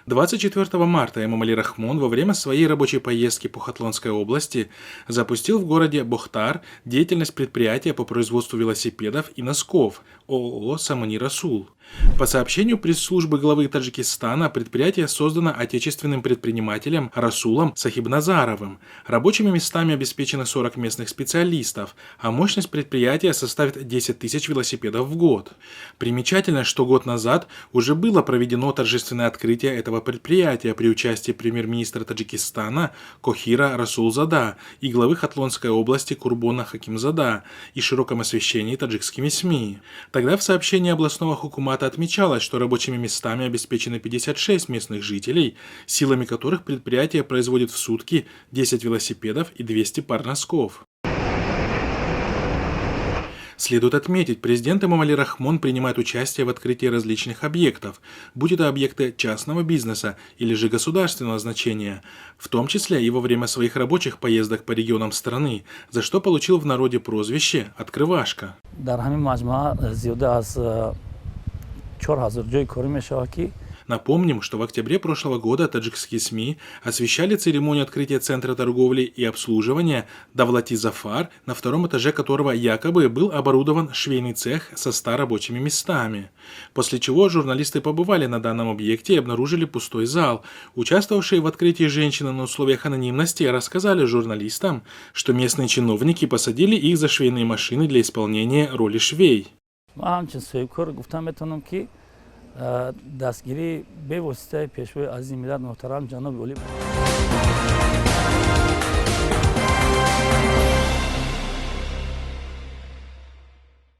24 марта Эмомали Рахмон во время своей рабочей поездки по Хатлонской области запустил в городе Бохтар деятельность предприятия по производству велосипедов и носков ООО «Самани Расул». По сообщению пресс-службы главы Таджикистана, предприятие создано отечественным предпринимателем Расулом Сахибназаровым. Рабочими местами обеспечено 40 местных специалистов, а мощность предприятия составит 10 тысяч велосипедов в год. Примечательно, что год назад уже было проведено торжественное открытие этого предприятия при участии премьер-министра Таджикистана Кохира Расулзада и главы Хатлонской области Курбона Хакимзада и широком освещении таджикскими СМИ. Тогда в сообщении областного хукумата отмечалось, что рабочими местами обеспечены 56 местных жителей, силами которых предприятие производит в сутки 10 велосипедов и 200 пар носков. Следует отметить, президент Эмомали Рахмон принимает участие в открытии различных объектов, будь это объекты частного бизнеса или же государственного значения, в том числе и во время своих рабочих поездок по регионам страны, за что получил в народе прозвище «Открывашка». Напомним, что в октябре прошлого года таджикские СМИ освещали церемонию открытия Центра торговли и обслуживания Давлати Зафар, на втором этаже которого якобы был оборудован швейный цех со 100 рабочими местами. После чего журналисты побывали на данном объекте и обнаружили пустой зал. Участвовавшие в открытии женщины на условиях анонимности рассказали журналистам, что местные чиновники посадили их за швейные машины для исполнения роли швей. دستگیری به واسطه پیشوای عزیز ملت محترم جناب ولی